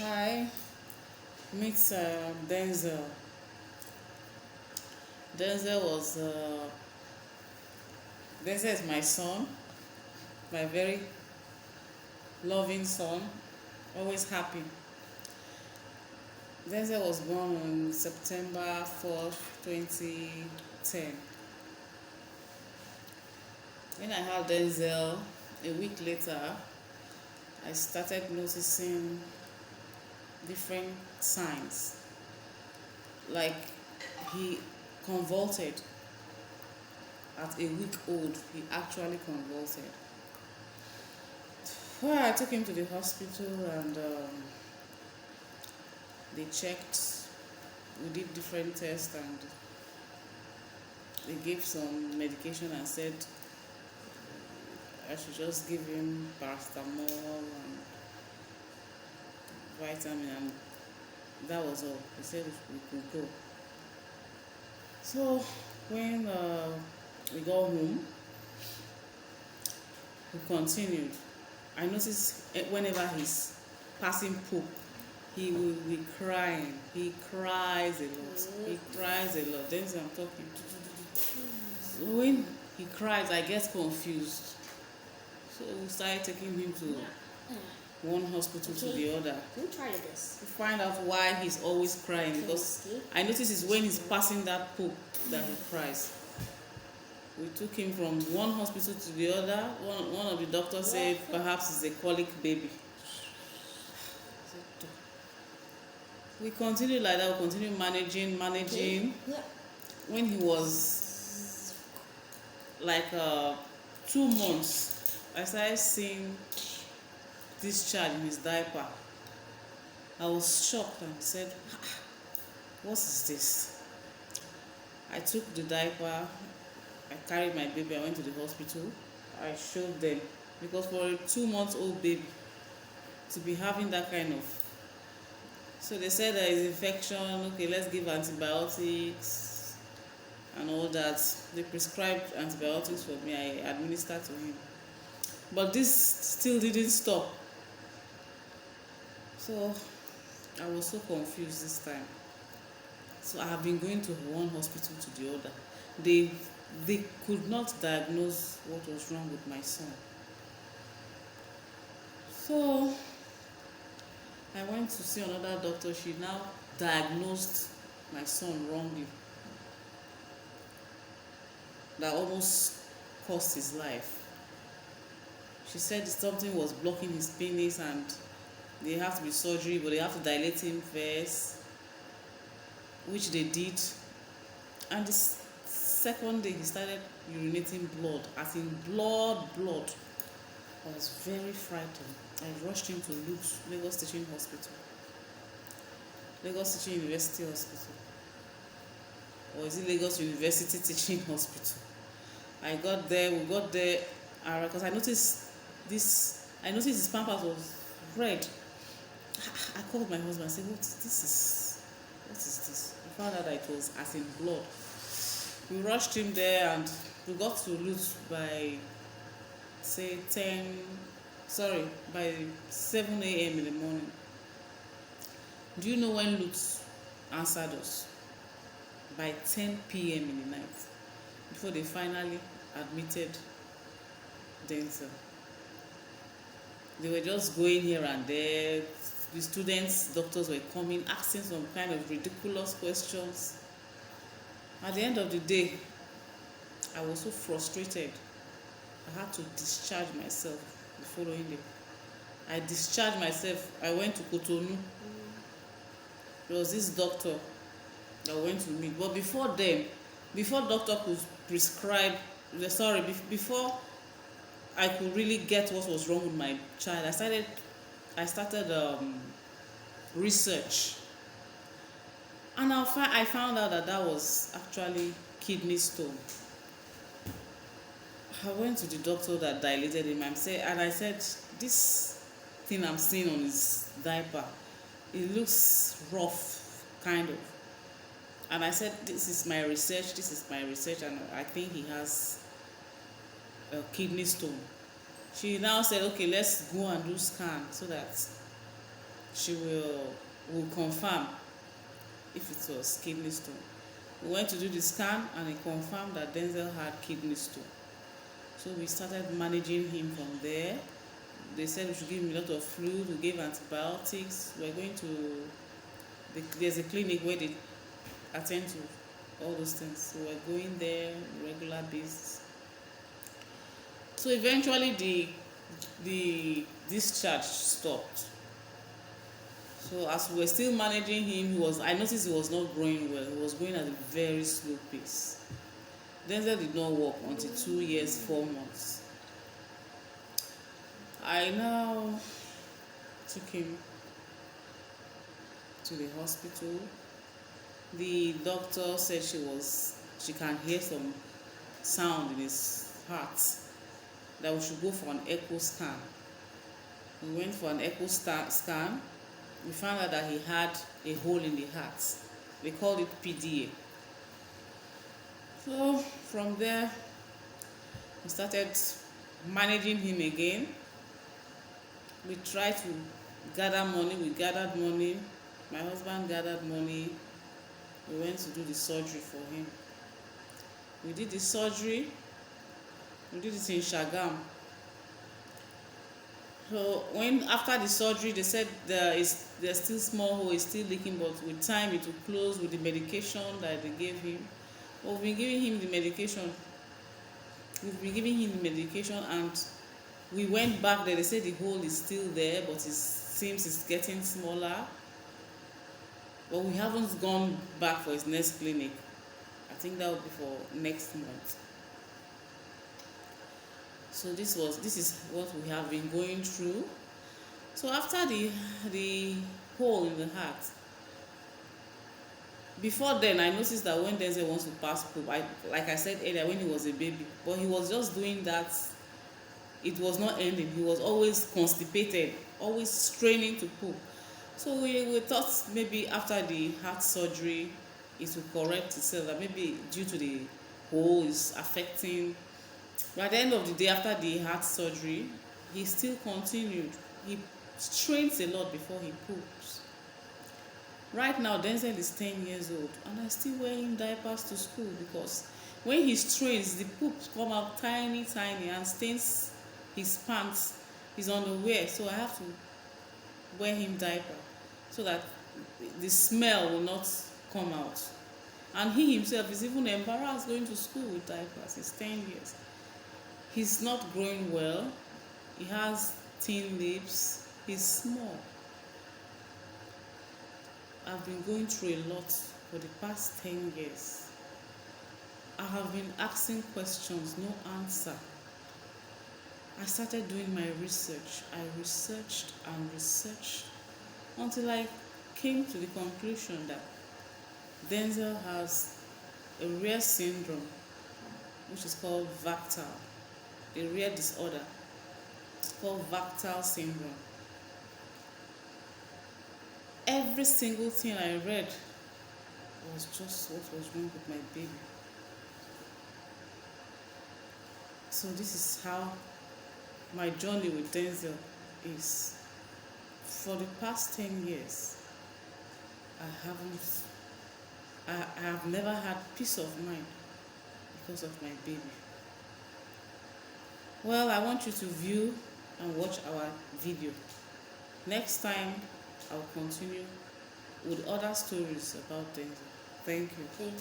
Hi, meet Denzel. Denzel was Denzel is my son, my very loving son, always happy. Denzel was born on September 4th, 2010. When I had Denzel, a week later, I started noticing different signs. Like he convulsed at a week old. He actually convulsed. Well, I took him to the hospital and they checked. We did different tests and they gave some medication and said I should just give him paracetamol and vitamin, and that was all. They said we could go. So when we got home, we continued. I noticed whenever he's passing poop, he will be crying. He cries a lot. He cries a lot. Then I'm talking. So when he cries, I get confused. So we started taking him to one hospital to the other. Let me try this. To find out why he's always crying, because I notice it's when he's passing that poop that he cries. We took him from one hospital to the other. One of the doctors said perhaps it's a colic baby. We continued like that. We continued managing. When he was like 2 months, I started seeing this child in his diaper. I was shocked and said, what is this? I took the diaper, I carried my baby, I went to the hospital. I showed them, because for a 2-month-old baby to be having that kind of, so they said there is infection. Okay, let's give antibiotics and all that. They prescribed antibiotics for me. I administered to him, but this still didn't stop. So I was so confused this time. So I have been going to one hospital to the other. They could not diagnose what was wrong with my son. So I went to see another doctor. She now diagnosed my son wrongly. That almost cost his life. She said something was blocking his penis and they have to be surgery, but they have to dilate him first, which they did. And the second day he started urinating blood, as in blood. I was very frightened. I rushed him to Lagos Teaching Hospital, Lagos Teaching University Hospital, or is it Lagos University Teaching Hospital? We got there, because I noticed his pampers was red. I called my husband and said, what is this? We found out that it was as in blood. We rushed him there and we got to Lutz by by 7 a.m. in the morning. Do you know when Lutz answered us? By 10 p.m. in the night, before they finally admitted Denzel. They were just going here and there. The doctors were coming, asking some kind of ridiculous questions. At the end of the day, I was so frustrated. I had to discharge myself the following day. I discharged myself. I went to Cotonou. There was this doctor that went to meet. But before doctor could prescribe, before I could really get what was wrong with my child, I started research, and I found out that was actually kidney stone. I went to the doctor that dilated him and I said, this thing I'm seeing on his diaper, it looks rough, kind of. And I said, this is my research, and I think he has a kidney stone. She now said, okay, let's go and do scan so that she will confirm if it was kidney stone. We went to do the scan and it confirmed that Denzel had kidney stone. So we started managing him from there. They said we should give him a lot of fluid. We gave antibiotics. We're going to there's a clinic where they attend to all those things. So we're going there on a regular basis. So eventually the discharge stopped. So as we were still managing him, I noticed he was not growing well. He was going at a very slow pace. Denzel did not walk until 2 years, 4 months. I now took him to the hospital. The doctor said she can hear some sound in his heart, that we should go for an echo scan. We went for an echo scan. We found out that he had a hole in the heart. They called it PDA. So from there, we started managing him again. We tried to gather money. We gathered money. My husband gathered money. We went to do the surgery for him. We did the surgery. We did it in Shagam. So after the surgery, they said there's still small hole, it's still leaking, but with time it will close with the medication that they gave him. But we've been giving him the medication. And we went back there. They said the hole is still there, but it seems it's getting smaller. But we haven't gone back for his next clinic. I think that will be for next month. So this is what we have been going through. So after the hole in the heart, before then I noticed that when Denzel wants to pass poop, like I said earlier, when he was a baby, but he was just doing that, it was not ending. He was always constipated, always straining to poop. So we thought maybe after the heart surgery it will correct itself, that maybe due to the hole is affecting. But at the end of the day, after the heart surgery, he still continued. He strains a lot before he poops. Right now, Denzel is 10 years old, and I still wear him diapers to school because when he strains, the poops come out tiny, and stains his pants, his underwear. So I have to wear him diaper so that the smell will not come out. And he himself is even embarrassed going to school with diapers. He's 10 years. He's not growing well. He has thin lips. He's small. I've been going through a lot for the past 10 years. I have been asking questions, no answer. I started doing my research. I researched and researched until I came to the conclusion that Denzel has a rare syndrome which is called vacterl, a rare disorder. It's called vacterl syndrome. Every single thing I read was just what was wrong with my baby. So this is how my journey with Denzel is. For the past 10 years, I have never had peace of mind because of my baby. Well, I want you to view and watch our video. Next time, I'll continue with other stories about Denzel. Thank you.